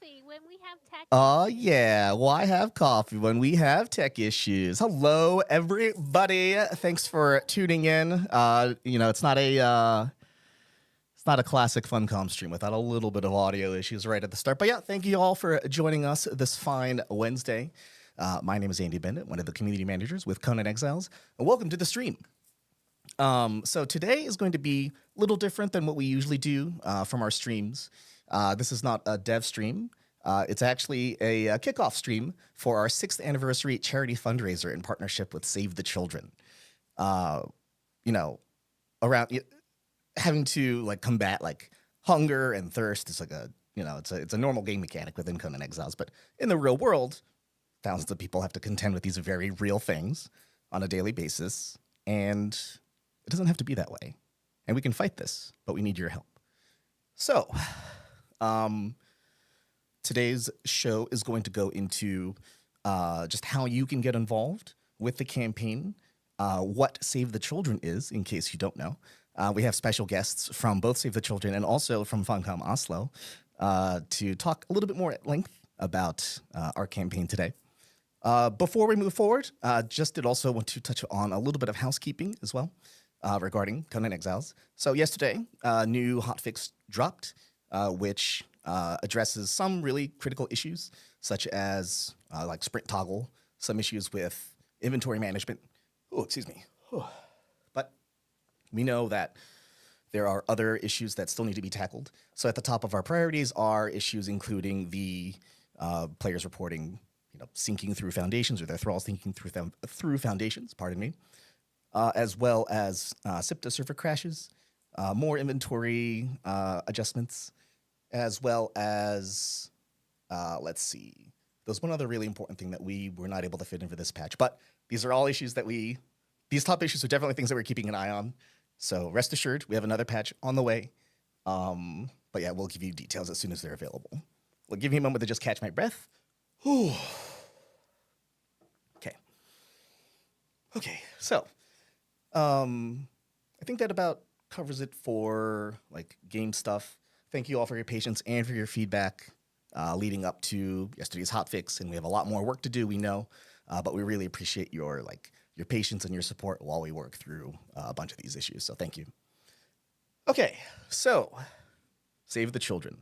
coffee when we have tech Oh, issues. yeah. Why have coffee when we have tech issues? Hello, everybody. Thanks for tuning in. It's not a classic Funcom stream without a little bit of audio issues right at the start. But yeah, thank you all for joining us this fine Wednesday. My name is Andy Bennett, one of the community managers with Conan Exiles, and welcome to the stream. So today is going to be a little different than what we usually do from our streams. This is not a dev stream. It's actually a kickoff stream for our 6th anniversary charity fundraiser in partnership with Save the Children. You know, around having to like combat like hunger and thirst is like it's a normal game mechanic within Conan Exiles, but in the real world, thousands of people have to contend with these very real things on a daily basis, and it doesn't have to be that way. And we can fight this, but we need your help. So, today's show is going to go into just how you can get involved with the campaign, what Save the Children is, in case you don't know. We have special guests from both Save the Children and also from Funcom Oslo to talk a little bit more at length about our campaign today. Before we move forward, just did also want to touch on a little bit of housekeeping as well regarding Conan Exiles. So yesterday, new hotfix dropped, which addresses some really critical issues, such as like sprint toggle, some issues with inventory management. Oh, excuse me. But we know that there are other issues that still need to be tackled. So at the top of our priorities are issues including the players reporting, syncing through foundations, or their thralls syncing through foundations, pardon me, as well as SIPTA server crashes, more inventory adjustments, as well as, let's see, there's one other really important thing that we were not able to fit in for this patch. But these are all issues that these top issues are definitely things that we're keeping an eye on. So rest assured, we have another patch on the way. But yeah, we'll give you details as soon as they're available. We'll give you a moment to just catch my breath. Whew. Okay, so I think that about covers it for like game stuff. Thank you all for your patience and for your feedback leading up to yesterday's hotfix, and we have a lot more work to do, we know, but we really appreciate your patience and your support while we work through a bunch of these issues. So thank you. Okay, so Save the Children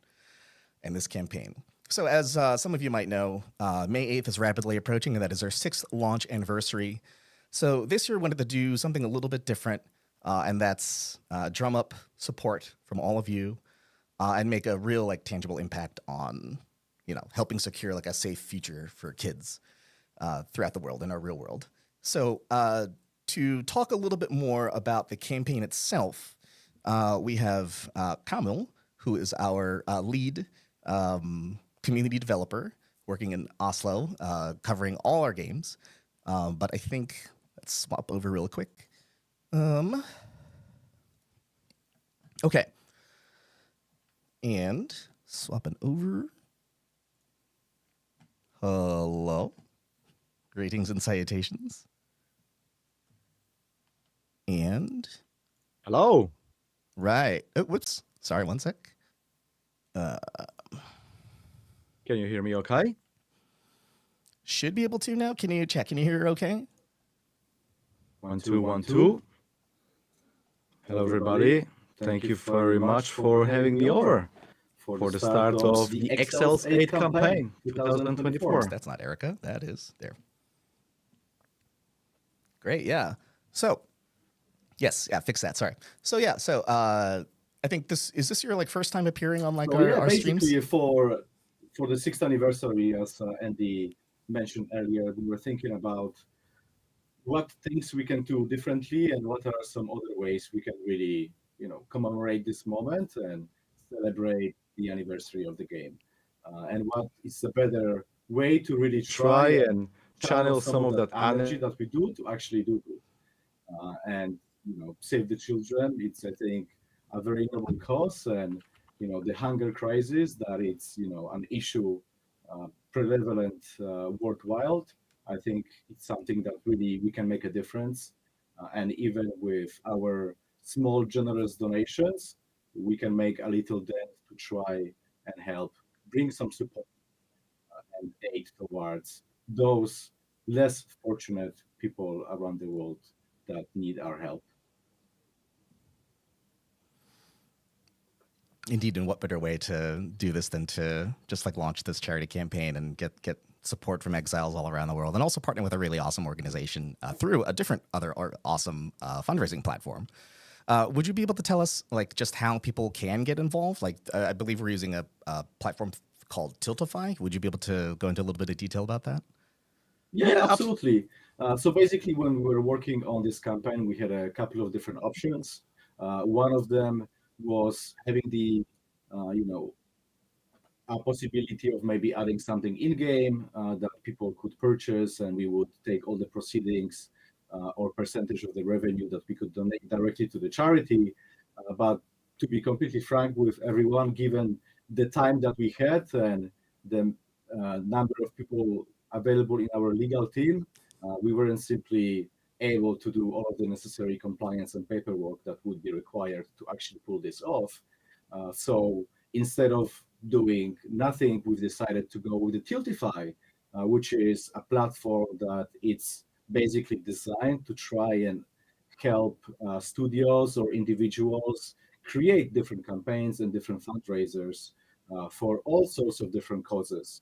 and this campaign. So as some of you might know, May 8th is rapidly approaching, and that is our 6th launch anniversary. So this year, we wanted to do something a little bit different, and that's drum up support from all of you and make a real tangible impact on, helping secure a safe future for kids throughout the world in our real world. So to talk a little bit more about the campaign itself, we have Kamil, who is our lead community developer working in Oslo, covering all our games. But I think let's swap over real quick. Okay. And swapping over. Hello. Greetings and salutations. And hello. Right. Oh, whoops. Sorry, one sec. Can you hear me okay? Should be able to now. Can you check? Can you hear okay? 1 2 1 2. Hello everybody. Thank you very much for having me over for the start of the Exiles 8 campaign 2024. That's not Erica. That is there. Great. Yeah. So, yes. Yeah. Fix that. Sorry. So yeah. So I think this is your first time appearing on our streams. Basically for the 6th anniversary, as Andy mentioned earlier, we were thinking about what things we can do differently and what are some other ways we can really, commemorate this moment and celebrate the anniversary of the game. And what is a better way to really try and channel some of that energy that we do to actually do good. And, Save the Children, it's, I think, a very noble cause, and, the hunger crisis, that it's, an issue prevalent worldwide. I think it's something that really we can make a difference. And even with our small, generous donations, we can make a little dent to try and help bring some support to and aid towards those less fortunate people around the world that need our help. Indeed, and what better way to do this than to just like launch this charity campaign and get support from exiles all around the world, and also partner with a really awesome organization through a different other awesome fundraising platform. Would you be able to tell us like just how people can get involved? Like I believe we're using a platform called Tiltify. Would you be able to go into a little bit of detail about that? Yeah, absolutely. So basically, when we were working on this campaign, we had a couple of different options. One of them was having the, you know, a possibility of maybe adding something in game that people could purchase, and we would take all the proceedings or percentage of the revenue that we could donate directly to the charity. But to be completely frank with everyone, given the time that we had and the number of people available in our legal team, we weren't simply able to do all of the necessary compliance and paperwork that would be required to actually pull this off. So instead of doing nothing, we've decided to go with the Tiltify, which is a platform that it's basically designed to try and help studios or individuals create different campaigns and different fundraisers for all sorts of different causes,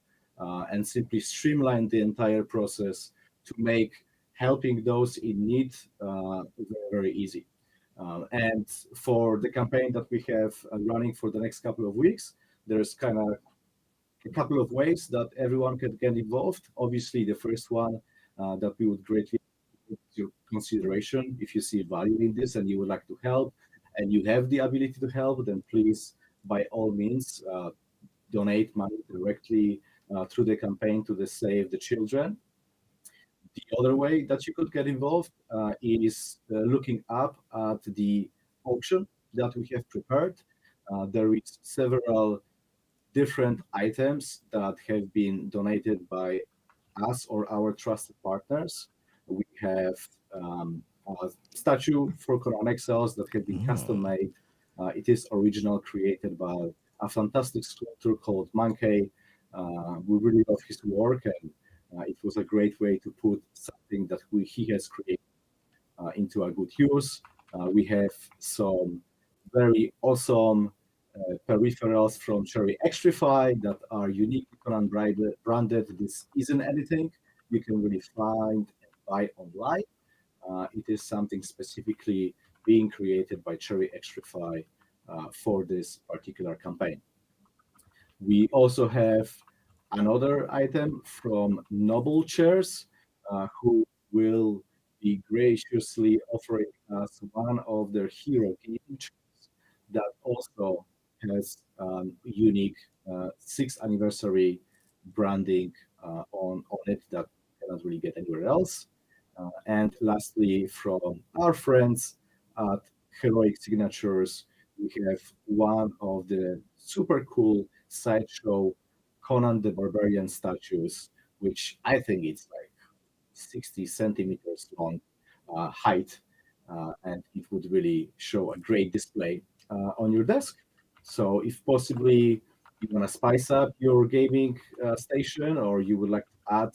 and simply streamline the entire process to make helping those in need very, very easy. And for the campaign that we have running for the next couple of weeks, there's kind of a couple of ways that everyone can get involved. Obviously, the first one that we would greatly take your consideration. If you see value in this and you would like to help, and you have the ability to help, then please, by all means, donate money directly through the campaign to the Save the Children. The other way that you could get involved is looking up at the auction that we have prepared. There is several different items that have been donated by us or our trusted partners. We have a statue for Conan Exiles that had been custom made. It is original, created by a fantastic sculptor called Monkey. We really love his work, and it was a great way to put something that he has created into a good use. We have some very awesome peripherals from Cherry Extrify that are uniquely Conan branded. This isn't anything you can really find and buy online. It is something specifically being created by Cherry Extrify for this particular campaign. We also have another item from Noble Chairs, who will be graciously offering us one of their hero gaming chairs that also has unique 6th anniversary branding on it that you cannot really get anywhere else. And lastly, from our friends at Heroic Signatures, we have one of the super cool sideshow Conan the Barbarian statues, which I think it's like 60 centimeters long height, and it would really show a great display on your desk. So if possibly you want to spice up your gaming station, or you would like to add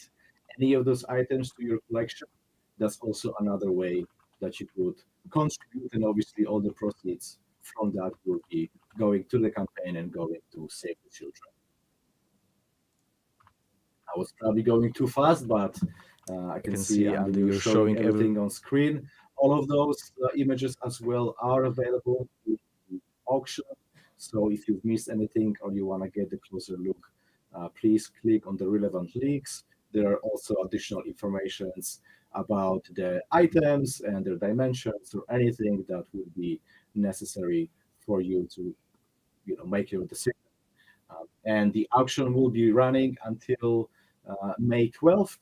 any of those items to your collection, that's also another way that you could contribute, and obviously all the proceeds from that will be going to the campaign and going to Save the Children. I was probably going too fast, but I can see Andy, you're showing everything on screen. All of those images as well are available in the auction. So if you've missed anything or you want to get a closer look, please click on the relevant links. There are also additional informations about the items and their dimensions or anything that would be necessary for you to make your decision. And the auction will be running until May 12th,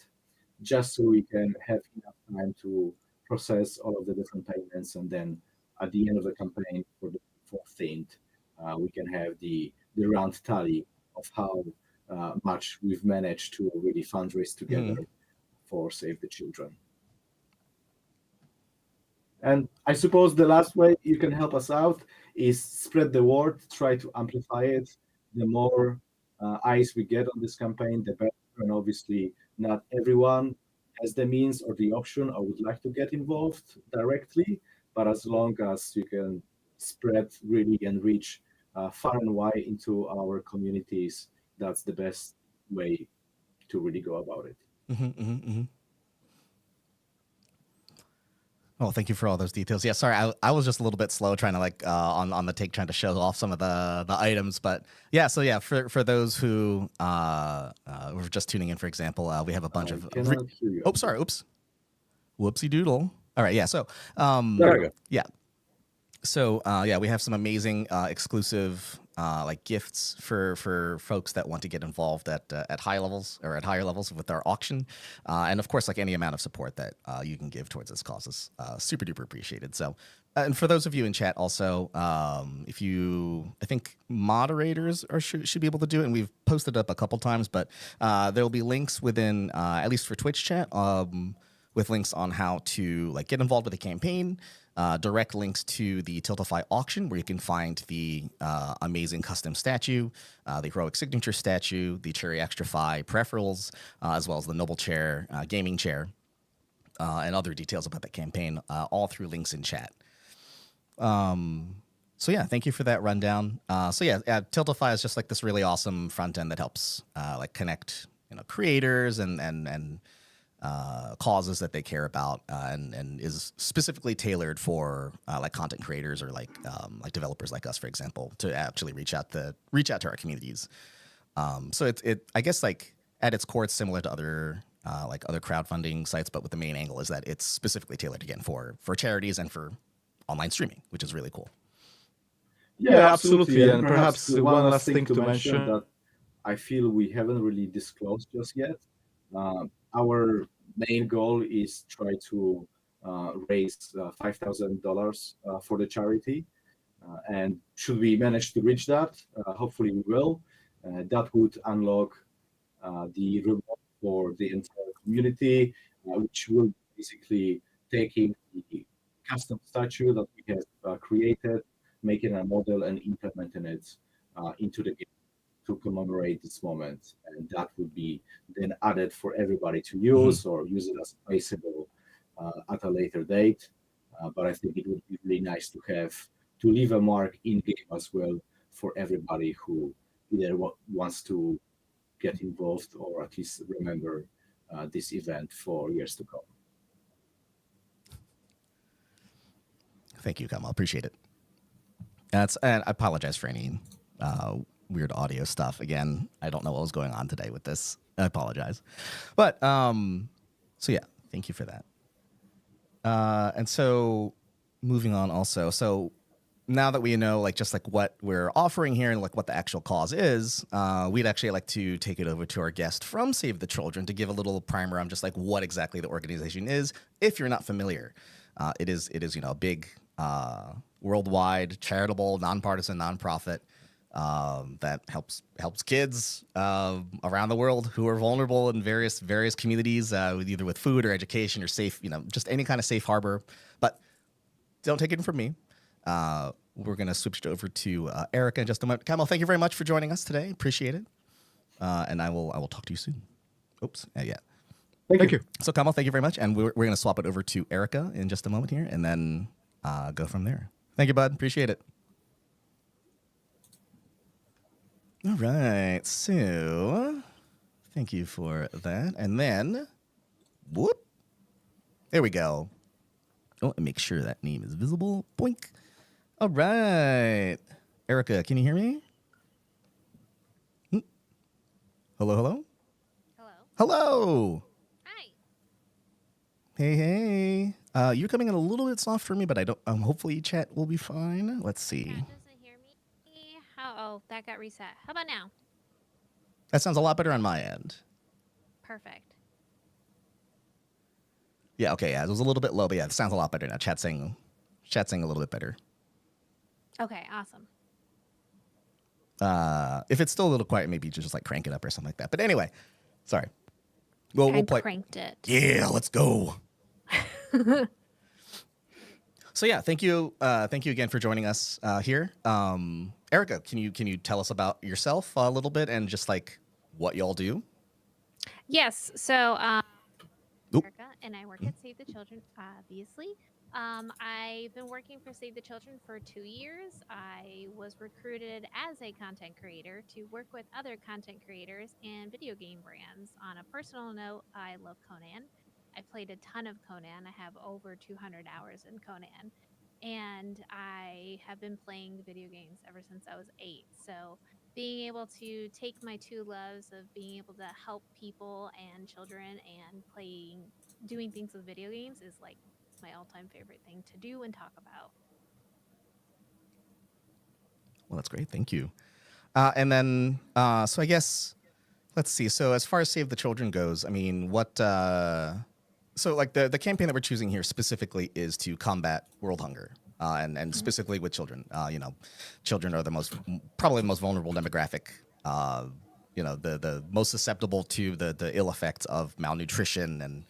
just so we can have enough time to process all of the different payments, and then at the end of the campaign for the 14th, we can have the round tally of how much we've managed to really fundraise together for Save the Children. And I suppose the last way you can help us out is spread the word, try to amplify it. The more eyes we get on this campaign, the better. and obviously not everyone has the means or the option or would like to get involved directly. But as long as you can spread really and reach far and wide into our communities, that's the best way to really go about it. Oh, thank you for all those details. Yeah, sorry, I was just a little bit slow trying to like on the take trying to show off some of the items, but yeah. So yeah, for those who were just tuning in, for example, we have a bunch of. Cannot hear you. Oh, sorry. Oops. Whoopsie doodle. All right. Yeah. So There we go. yeah. So yeah, we have some amazing exclusive like gifts for folks that want to get involved at high levels or at higher levels with our auction, and of course, like any amount of support that you can give towards this cause is super duper appreciated. So, and for those of you in chat, also, if you, I think moderators should be able to do it, and we've posted up a couple times, but there will be links within at least for Twitch chat. With links on how to like get involved with the campaign, direct links to the Tiltify auction where you can find the amazing custom statue, the heroic signature statue, the Cherry Extra Fi peripherals, as well as the Noble Chair, gaming chair, and other details about the campaign, all through links in chat. So yeah, thank you for that rundown. So yeah, Tiltify is just like this really awesome front end that helps like connect creators and causes that they care about, and is specifically tailored for like content creators or like developers like us, for example, to actually reach out to our communities. So it I guess like at its core, it's similar to other like other crowdfunding sites, but with the main angle is that it's specifically tailored again for charities and for online streaming, which is really cool. Yeah, absolutely. And perhaps one last thing to mention that I feel we haven't really disclosed just yet. Our main goal is try to raise $5,000 for the charity, and should we manage to reach that, hopefully we will. That would unlock the reward for the entire community, which will basically taking the custom statue that we have created, making a model and implementing it into the game to commemorate this moment, and that would be then added for everybody to use or use it as traceable at a later date. But I think it would be really nice to leave a mark in game as well for everybody who either wants to get involved or at least remember this event for years to come. Thank you, Kamal. Appreciate it. And I apologize for any weird audio stuff. Again, I don't know what was going on today with this. I apologize. But so yeah, thank you for that. And so moving on also. So now that we know like just like what we're offering here and like what the actual cause is, we'd actually like to take it over to our guest from Save the Children to give a little primer on just like what exactly the organization is, if you're not familiar. It is a big worldwide charitable nonpartisan nonprofit that helps kids around the world who are vulnerable in various communities, either with food or education or safe, just any kind of safe harbor. But don't take it from me. We're gonna switch it over to Erica in just a moment. Kamal, thank you very much for joining us today. Appreciate it. And I will talk to you soon. Oops. Yeah. Thank you. So Kamal, thank you very much. And we're gonna swap it over to Erica in just a moment here, and then go from there. Thank you, bud. Appreciate it. All right, so thank you for that. And then, whoop, there we go. Oh, and make sure that name is visible. Boink. All right. Erica, can you hear me? Hello, hello? Hello. Hello. Hi. Hey. You're coming in a little bit soft for me, but I don't. Hopefully, chat will be fine. Let's see. Chat doesn't hear me. Oh, that got reset. How about now? That sounds a lot better on my end. Perfect. Yeah. Okay. Yeah, it was a little bit low, but yeah, it sounds a lot better now. Chat's saying a little bit better. Okay. Awesome. If it's still a little quiet, maybe just like crank it up or something like that. But anyway, sorry. Well, we'll play. Cranked it. Yeah, let's go. So yeah, thank you again for joining us here. Erica, can you tell us about yourself a little bit and just like what y'all do? Yes. So, Oop. America, and I work at Save the Children, obviously. I've been working for Save the Children for 2 years. I was recruited as a content creator to work with other content creators and video game brands. On a personal note, I love Conan. I played a ton of Conan. I have over 200 hours in Conan. And I have been playing video games ever since I was 8. So, being able to take my two loves of being able to help people and children and doing things with video games is like my all-time favorite thing to do and talk about. Well, that's great. Thank you. And then, so I guess let's see. So as far as Save the Children goes, I mean, what? So like the campaign that we're choosing here specifically is to combat world hunger, and Mhm. specifically with children. Children are the probably the most vulnerable demographic. The most susceptible to the ill effects of malnutrition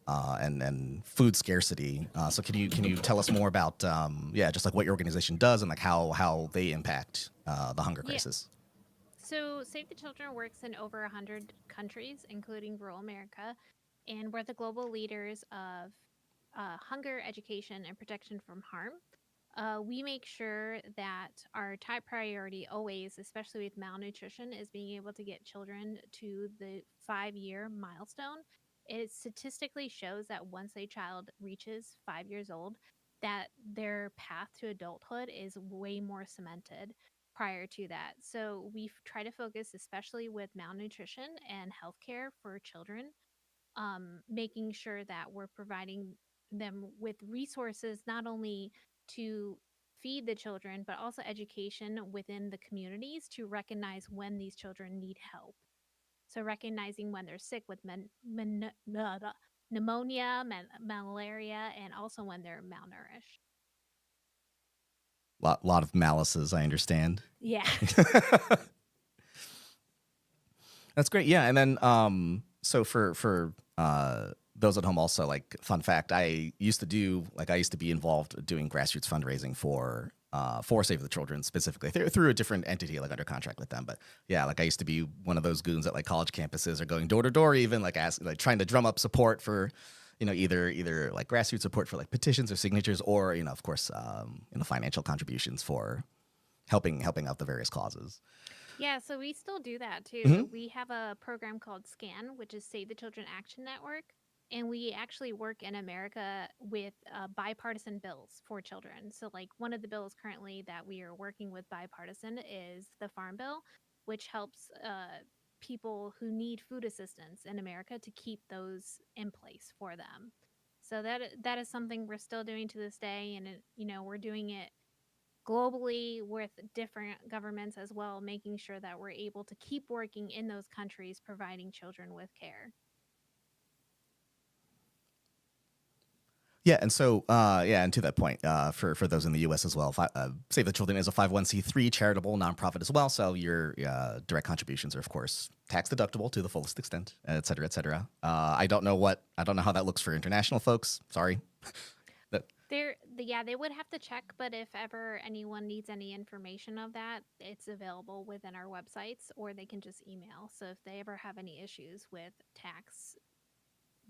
and food scarcity. So can you tell us more about just like what your organization does and like how they impact the hunger Yeah. crisis? So Save the Children works in over 100 countries, including rural America, and we're the global leaders of hunger, education, and protection from harm. We make sure that our top priority always, especially with malnutrition, is being able to get children to the 5 year milestone. It statistically shows that once a child reaches 5 years old, that their path to adulthood is way more cemented prior to that. So we try to focus, especially with malnutrition and healthcare for children, making sure that we're providing them with resources not only to feed the children, but also education within the communities to recognize when these children need help. So, recognizing when they're sick with pneumonia, malaria, and also when they're malnourished. Lot of malices, I understand. Yeah. That's great. Yeah, and then so for those at home also, like fun fact, I used to be involved doing grassroots fundraising for Save the Children specifically through a different entity, like under contract with them. But yeah, like I used to be one of those goons at like college campuses or going door to door, even like trying to drum up support for, either like grassroots support for like petitions or signatures, or of course, financial contributions for helping out the various causes. Yeah, so we still do that Hmm. too. We have a program called SCAN, which is Save the Children Action Network. And we actually work in America with bipartisan bills for children. So, like, one of the bills currently that we are working with bipartisan is the Farm Bill, which helps people who need food assistance in America to keep those in place for them. So that is something we're still doing to this day, and we're doing it globally with different governments as well, making sure that we're able to keep working in those countries, providing children with care. Yeah, and so and to that point, for those in the U.S. as well, Save the Children is a 501(c)(3) charitable nonprofit as well. So your direct contributions are, of course, tax deductible to the fullest extent, et cetera, et cetera. I don't know how that looks for international folks. Sorry. That They would have to check, but if ever anyone needs any information of that, it's available within our websites, or they can just email. So if they ever have any issues with tax,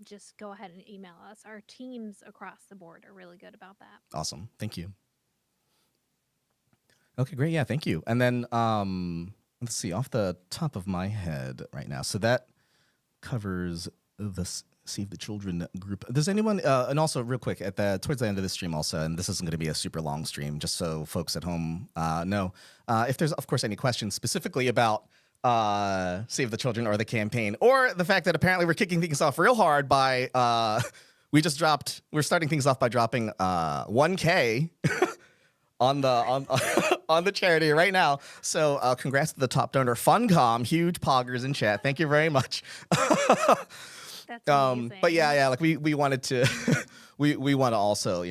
just go ahead and email us. Our teams across the board are really good about that. awesome. Thank you. Okay, great. Yeah, thank you. And then let's see, off the top of my head right now, so that covers the Save the Children group. Does anyone and also real quick towards the end of the stream also, and this isn't going to be a super long stream, just so folks at home know, if there's of course any questions specifically about Save the Children or the campaign, or the fact that apparently we're kicking things off real hard by we're starting things off by dropping 1K on the on the charity right now. So congrats to the top donor, Funcom, huge poggers in chat. Thank you very much. That's amazing. But yeah, like we wanted to we want to also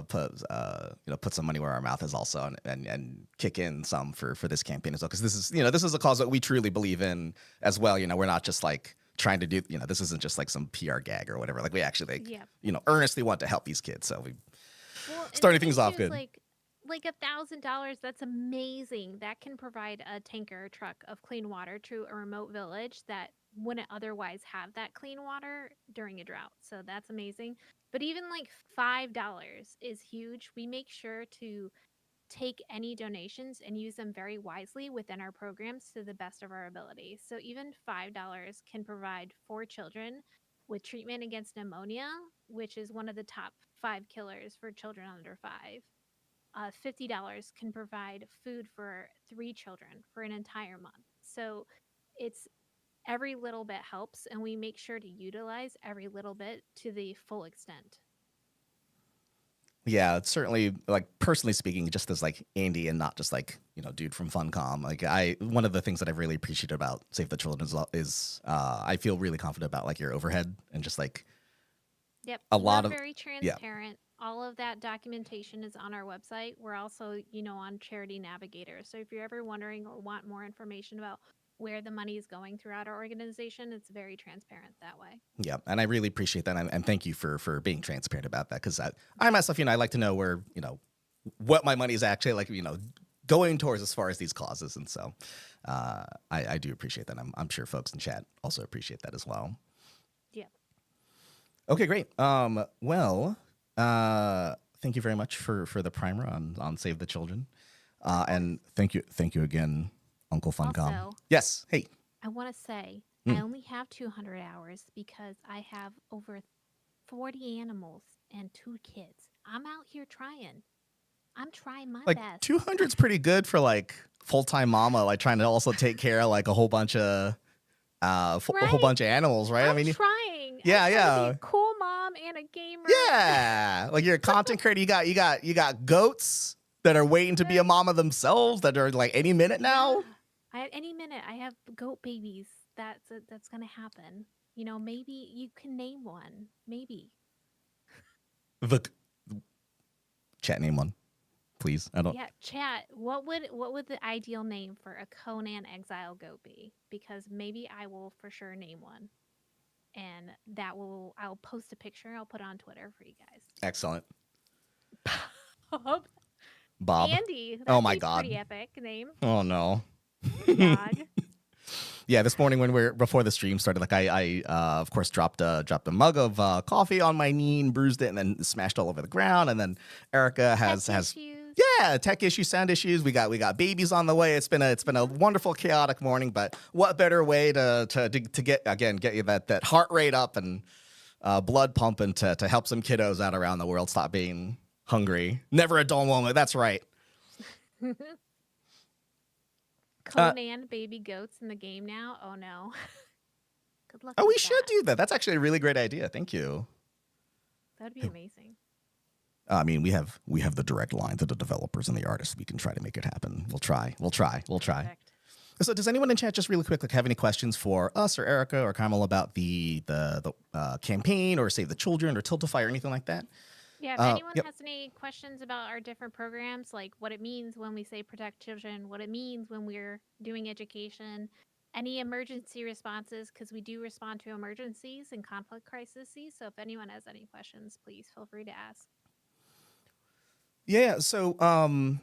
put some money where our mouth is also, and kick in some for this campaign as well, because this is a cause that we truly believe in as well. We're not just like trying to do, this isn't just like some PR gag or whatever. Like we actually earnestly want to help these kids. So we starting things off good. Like $1,000, that's amazing. That can provide a tanker truck of clean water to a remote village that wouldn't otherwise have that clean water during a drought. So that's amazing. But even like $5 is huge. We make sure to take any donations and use them very wisely within our programs to the best of our ability. So even $5 can provide 4 children with treatment against pneumonia, which is one of the top 5 killers for children under 5. $50 can provide food for 3 children for an entire month. So it's every little bit helps, and we make sure to utilize every little bit to the full extent. Yeah, it's certainly like personally speaking, just as like Andy and not just like dude from Funcom. Like one of the things that I've really appreciated about Save the Children is I feel really confident about like your overhead and just like Yep, a we're lot of very transparent. All of that documentation is on our website. We're also, on Charity Navigator. So if you're ever wondering or want more information about where the money is going throughout our organization, it's very transparent that way. yeah, and I really appreciate that, and thank you for being transparent about that because I myself I like to know where what my money is actually like going towards as far as these causes, and so I do appreciate that. I'm sure folks in chat also appreciate that as well. Yeah. Okay, great. Well, thank you very much for the primer on Save the Children, and thank you again, Uncle Funcom. Also, Yes. Hey. I want to say I only have 200 hours because I have over 40 animals and 2 kids. I'm out here trying. I'm trying my Like best. 200's pretty good for like full-time mama, like trying to also take care of like a whole bunch of a whole bunch of animals, right? I'm I mean, trying. yeah, I'm trying to be yeah. a cool mom and a gamer. Yeah, like you're a content creator. You got goats that are waiting to be a mama themselves that are like any minute now. Yeah. Any minute I have goat babies. That's gonna happen. Maybe you can name one. Maybe. The chat name one, please. I don't. Yeah, chat. What would the ideal name for a Conan Exile goat be? Because maybe I will for sure name one, and I'll post a picture. I'll put it on Twitter for you guys. Excellent. Bob. Bob. Andy. Oh my That's God. Pretty epic name. Oh no. Dog. Yeah, this morning when before the stream started, like I of course dropped a mug of coffee on my knee and bruised it, and then smashed all over the ground. And then Erica has issues. tech issues, sound issues. We got babies on the way. It's been a wonderful, chaotic morning. But what better way to get you that heart rate up and blood pumping to help some kiddos out around the world stop being hungry. Never a dull moment. That's right. Conan baby goats in the game now. Oh no. Good luck. Oh, with we should that. do that. That's actually a really great idea. Thank you. That'd be amazing. I mean, we have the direct line to the developers and the artists. We can try to make it happen. We'll try. Perfect. So, does anyone in chat just really quick have any questions for us or Erica or Carmel about the campaign or Save the Children or Tiltify or anything like that? Yeah, if anyone has any questions about our different programs, like what it means when we say protect children, what it means when we're doing education, any emergency responses, because we do respond to emergencies and conflict crises. So if anyone has any questions, please feel free to ask. Yeah. So,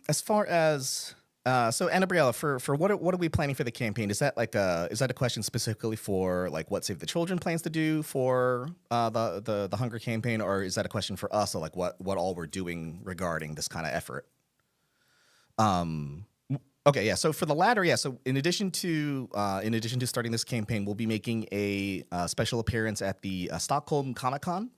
as far as Annabriella, for what are we planning for the campaign? Is that a question specifically for like what Save the Children plans to do for the hunger campaign, or is that a question for us, or like what all we're doing regarding this kind of effort? Okay, yeah. So for the latter, yeah. So in addition to starting this campaign, we'll be making a special appearance at the Stockholm Comic Con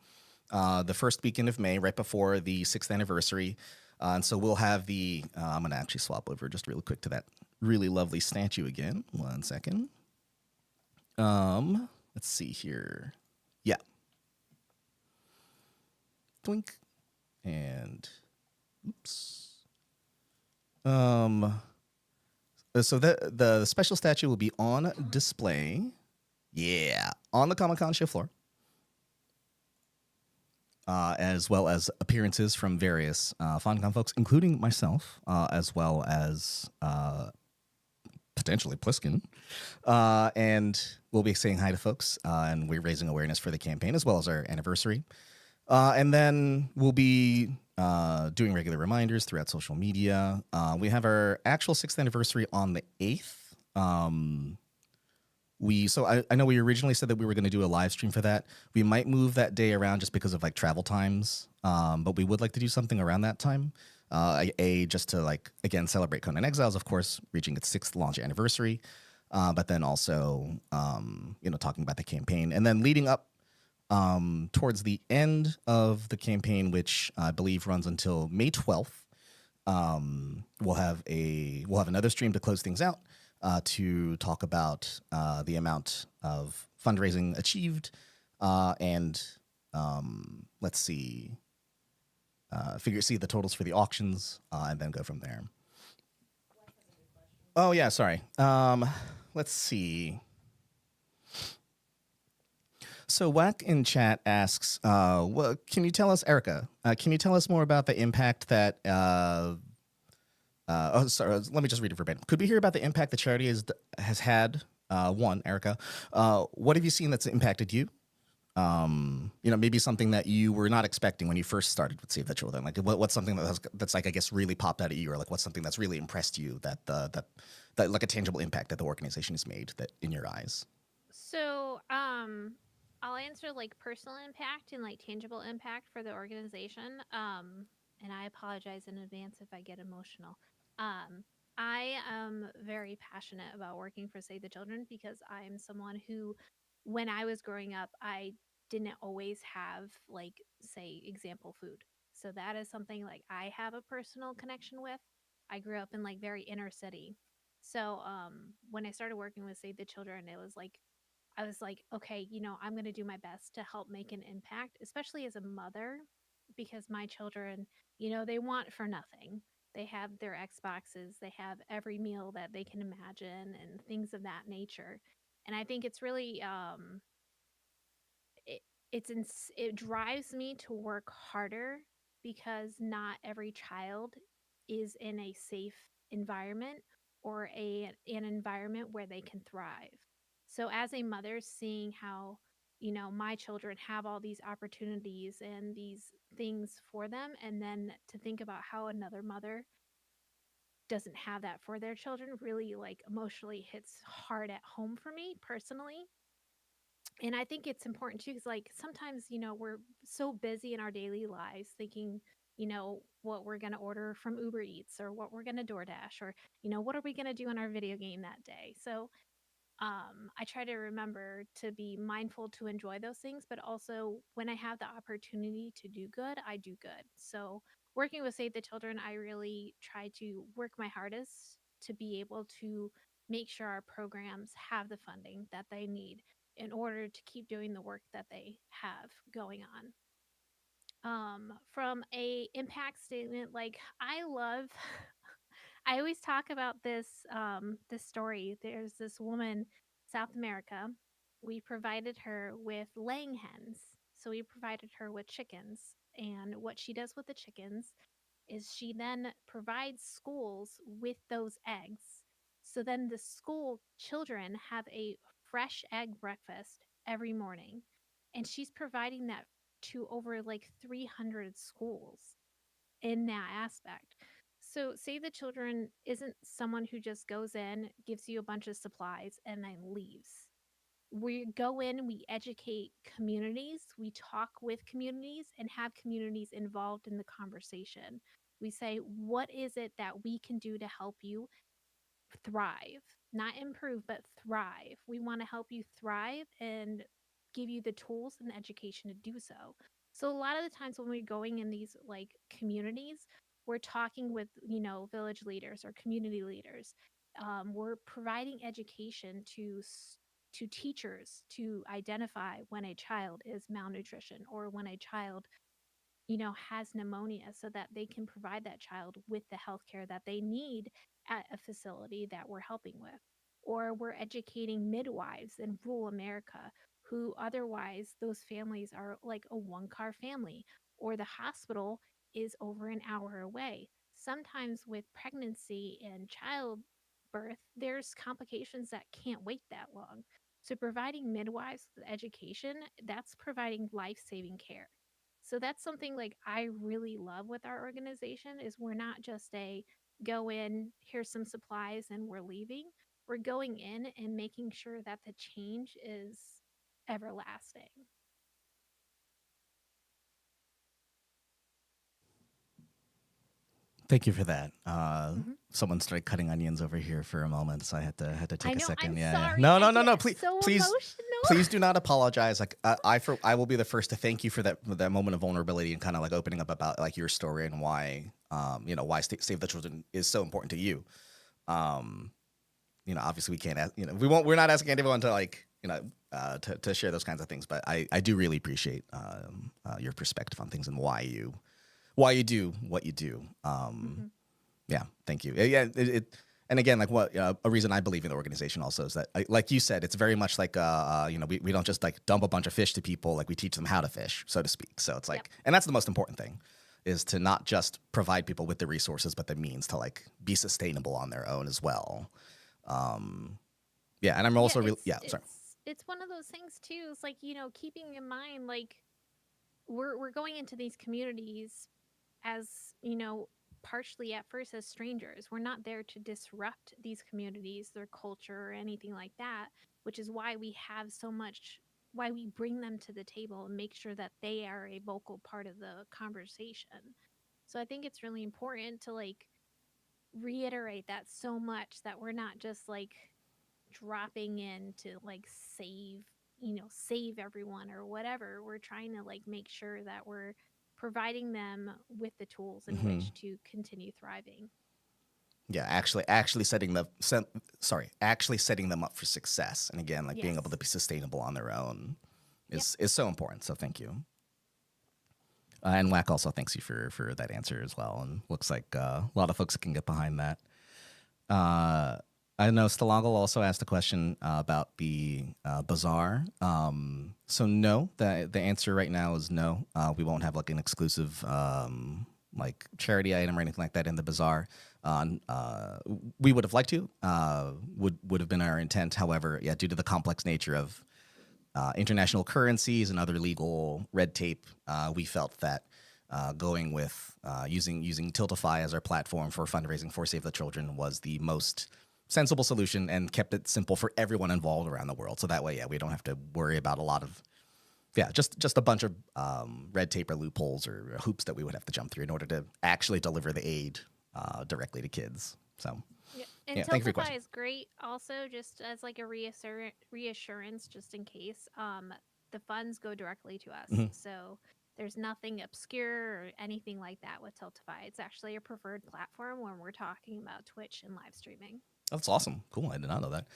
the first weekend of May, right before the 6th anniversary. And so we'll have I'm going to actually swap over just really quick to that really lovely statue again. 1 second. Let's see here. Yeah. Twink. And oops. So the special statue will be on display. Yeah. On the Comic-Con show floor. As well as appearances from various FonCon folks, including myself, as well as potentially Pliskin. And we'll be saying hi to folks, and we're raising awareness for the campaign, as well as our anniversary. And then we'll be doing regular reminders throughout social media. We have our actual 6th anniversary on the 8th. I know we originally said that we were going to do a live stream for that. We might move that day around just because of like travel times, but we would like to do something around that time. Just to like again celebrate Conan Exiles, of course, reaching its sixth launch anniversary, but then also talking about the campaign, and then leading up towards the end of the campaign, which I believe runs until May 12th. We'll have another stream to close things out, to talk about the amount of fundraising achieved, and let's see, see the totals for the auctions, and then go from there. Oh yeah, sorry. Let's see. So Wack in chat asks, well, can you tell us, Erica, can you tell us more about the impact that, sorry, let me just read it verbatim. Could we hear about the impact the charity has had? One, Erica, what have you seen that's impacted you? Maybe something that you were not expecting when you first started with Save the Children. Like, what's something that's like, I guess, really popped out at you, or like, what's something that's really impressed you that like a tangible impact that the organization has made that in your eyes? So, I'll answer like personal impact and like tangible impact for the organization. And I apologize in advance if I get emotional. Um, I am very passionate about working for Save the Children because I'm someone who, when I was growing up, I didn't always have like, say, example food. So that is something like I have a personal connection with. I grew up in like very inner city. So when I started working with Save the Children, it was like I was like, okay, I'm going to do my best to help make an impact, especially as a mother, because my children, they want for nothing. They have their Xboxes, they have every meal that they can imagine, and things of that nature. And I think it's really it, it drives me to work harder because not every child is in a safe environment or an environment where they can thrive. So as a mother, seeing how my children have all these opportunities and these things for them, and then to think about how another mother doesn't have that for their children, really like emotionally hits hard at home for me personally. And I think it's important too, because like sometimes, we're so busy in our daily lives thinking, what we're going to order from Uber Eats or what we're going to DoorDash or, what are we going to do in our video game that day. So I try to remember to be mindful to enjoy those things, but also when I have the opportunity to do good, I do good. So working with Save the Children, I really try to work my hardest to be able to make sure our programs have the funding that they need in order to keep doing the work that they have going on. From a impact statement, like I love I always talk about this story. There's this woman, South America. We provided her with laying hens. So we provided her with chickens. And what she does with the chickens is she then provides schools with those eggs. So then the school children have a fresh egg breakfast every morning. And she's providing that to over like 300 schools in that aspect. So, Save the Children isn't someone who just goes in, gives you a bunch of supplies, and then leaves. We go in, we educate communities, we talk with communities, and have communities involved in the conversation. We say, what is it that we can do to help you thrive, not improve, but thrive. We want to help you thrive and give you the tools and the education to do so. So a lot of the times when we're going in these like communities, we're talking with, village leaders or community leaders. We're providing education to teachers to identify when a child is malnutrition or when a child has pneumonia so that they can provide that child with the health care that they need at a facility that we're helping with. Or we're educating midwives in rural America who otherwise those families are like a one-car family, or the hospital is over an hour away. Sometimes with pregnancy and childbirth, there's complications that can't wait that long. So providing midwives with education, that's providing life-saving care. So that's something like I really love with our organization is we're not just a go in, here's some supplies and we're leaving. we're going in and making sure that the change is everlasting. Thank you for that. Mhm. Someone started cutting onions over here for a moment, so I had to I take a know. I'm second. Yeah, yeah. sorry. No, I no, no, get no. Please, so please, emotional. please do not apologize. Like I will be the first to thank you for that moment of vulnerability and kind of like opening up about like your story and why why Save the Children is so important to you. Um, obviously we can't ask, we're not asking anyone to like to share those kinds of things, but I do really appreciate your perspective on things and why you do what you do. Mhm. Yeah, thank you. Yeah, and again, like what a reason I believe in the organization also is that, like you said, it's very much like we don't just like dump a bunch of fish to people, like we teach them how to fish, so to speak. So it's Yep. like, and that's the most important thing, is to not just provide people with the resources, but the means to like be sustainable on their own as well. Um, yeah, and I'm Yeah, also really it's yeah, sorry. it's it's one of those things too. It's like, keeping in mind, like, we're going into these communities as, partially at first as strangers. We're not there to disrupt these communities, their culture, or anything like that, which is why we have so much, why we bring them to the table and make sure that they are a vocal part of the conversation. So I think it's really important to like reiterate that so much, that we're not just like dropping in to like save everyone or whatever. We're trying to like make sure that we're providing them with the tools in Hmm. which to continue thriving. Yeah, actually setting them up for success, and again, like being able Yes. to be sustainable on their own Yep. is so important. So thank you. And Whack also thanks you for that answer as well. And looks like a lot of folks can get behind that. Uh, I know Stalagal also asked a question about the bazaar. So no, the answer right now is no. We won't have like an exclusive like charity item or anything like that in the bazaar. We would have liked to. Would have been our intent. However, yeah, due to the complex nature of international currencies and other legal red tape, we felt that going with using Tiltify as our platform for fundraising for Save the Children was the most sensible solution, and kept it simple for everyone involved around the world. So that way, yeah, we don't have to worry about a lot of just a bunch of red tape or loopholes or hoops that we would have to jump through in order to actually deliver the aid directly to kids. So Yeah. And yeah, thank you for your Tiltify question. is great also, just as like a reassurance, just in case. The funds go directly to us. Mhm. So there's nothing obscure or anything like that with Tiltify. It's actually a preferred platform when we're talking about Twitch and live streaming. That's awesome. Cool. I did not know that.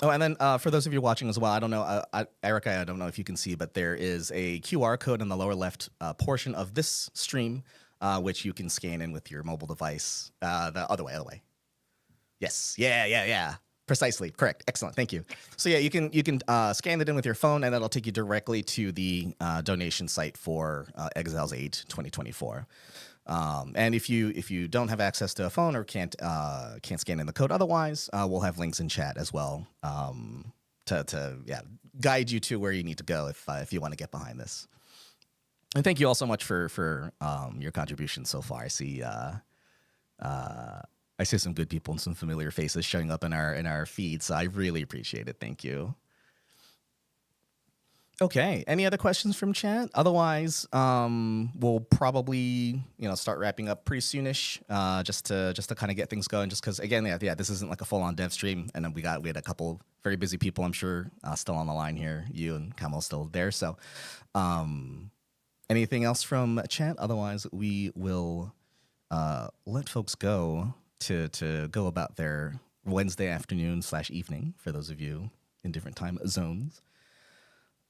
Oh, and then for those of you watching as well, I don't know, Erica, I don't know if you can see, but there is a QR code in the lower left portion of this stream, which you can scan in with your mobile device. The other way. Yes. Yeah, yeah, yeah. Precisely. Correct. Excellent. Thank you. So yeah, you can scan it in with your phone, and that'll take you directly to the donation site for Exiles 8 2024. And if you don't have access to a phone or can't scan in the code otherwise, we'll have links in chat as well to guide you to where you need to go if you want to get behind this. And thank you all so much for your contribution so far. I see some good people and some familiar faces showing up in our feed, so I really appreciate it. Thank you. Okay. Any other questions from chat? Otherwise, we'll probably start wrapping up pretty soonish, just to kind of get things going. Just because again, yeah, this isn't like a full on dev stream, and then we had a couple very busy people, I'm sure, still on the line here. You and Kamal still there. So, anything else from chat? Otherwise, we will let folks go to go about their Wednesday afternoon / evening for those of you in different time zones.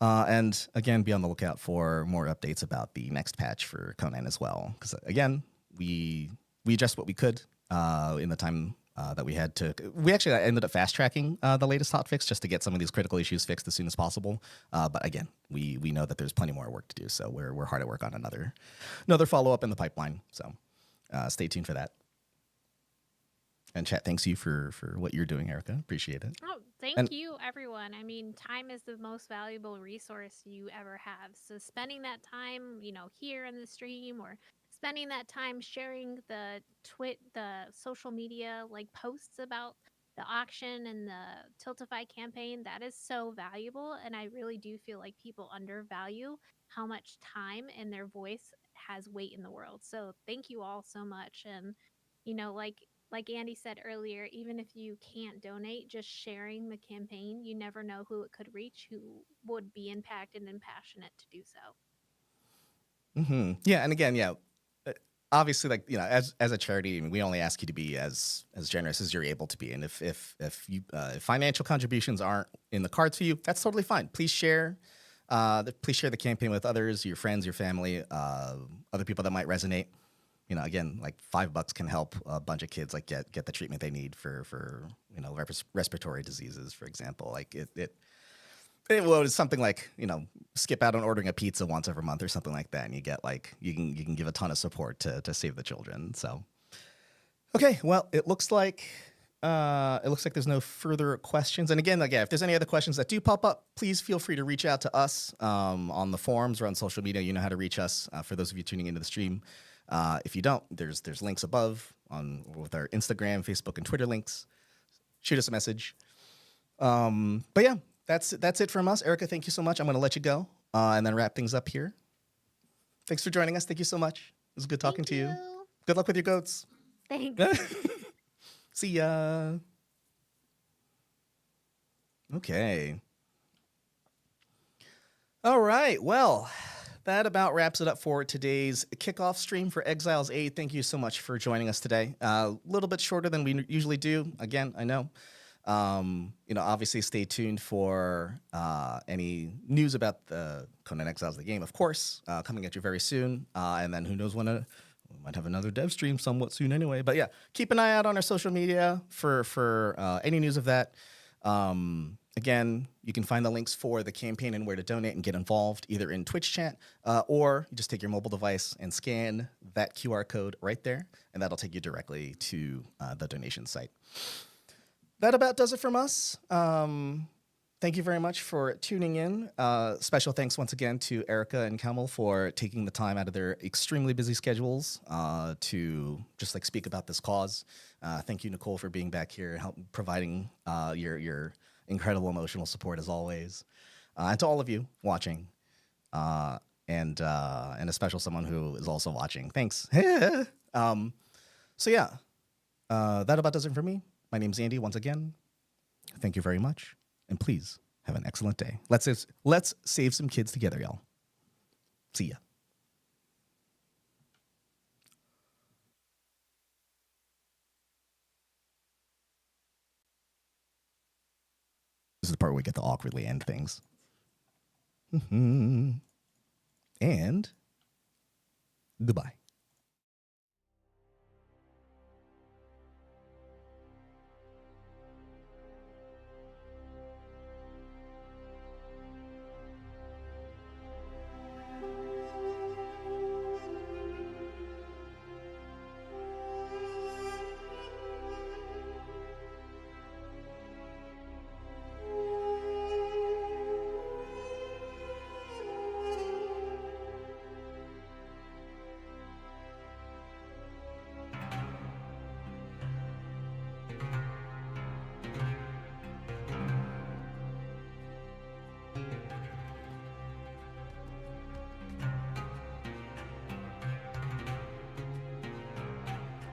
And again, be on the lookout for more updates about the next patch for Conan as well. Because again, we addressed what we could in the time that we had to. We actually ended up fast tracking the latest hotfix just to get some of these critical issues fixed as soon as possible. But again, we know that there's plenty more work to do, so we're hard at work on another follow up in the pipeline. So stay tuned for that. And chat, thanks you for what you're doing, Erica. Appreciate it. Oh, thank And you, everyone. I mean, time is the most valuable resource you ever have. So spending that time, here in the stream, or spending that time sharing the social media like posts about the auction and the Tiltify campaign, that is so valuable. And I really do feel like people undervalue how much time and their voice has weight in the world. So thank you all so much. And, like Andy said earlier, even if you can't donate, just sharing the campaign, you never know who it could reach who would be impacted and passionate to do so. Yeah, and again, yeah, uh, obviously, like as a charity, I mean, we only ask you to be as generous as you're able to be, and if you if financial contributions aren't in the cards for you, that's totally fine. Please share. Please share the campaign with others, your friends, your family, other people that might resonate. Again, like $5 can help a bunch of kids like get the treatment they need for respiratory diseases, for example. Like it's something like skip out on ordering a pizza once every month or something like that, and you get like you can give a ton of support to save the children. So okay, well it looks like there's no further questions. And again, if there's any other questions that do pop up, please feel free to reach out to us on the forums or on social media. You know how to reach us. For those of you tuning into the stream, if you don't, there's links above with our Instagram, Facebook, and Twitter links. Shoot us a message. But yeah, that's it from us. Erica, thank you so much. I'm going to let you go and then wrap things up here. Thanks for joining us. Thank you so much. It was good talking to you. Good luck with your goats. Thanks. See ya. Okay. All right. Well, that about wraps it up for today's kickoff stream for Exiles 8. Thank you so much for joining us today. A little bit shorter than we usually do. Again, I know. Obviously stay tuned for any news about the Conan Exiles, the game, of course, coming at you very soon. And then who knows when we might have another dev stream somewhat soon anyway. But yeah, keep an eye out on our social media for any news of that. Again, you can find the links for the campaign and where to donate and get involved either in Twitch chat or you just take your mobile device and scan that QR code right there, and that'll take you directly to the donation site. That about does it from us. Thank you very much for tuning in. Special thanks once again to Erica and Kamal for taking the time out of their extremely busy schedules to just speak about this cause. Thank you, Nicole, for being back here and providing your incredible emotional support as always. And to all of you watching, and a special someone who is also watching. Thanks. So yeah, that about does it for me. My name's Andy once again. Thank you very much. And please have an excellent day. Let's save some kids together, y'all. See ya. This is the part where we get to awkwardly end things. And goodbye.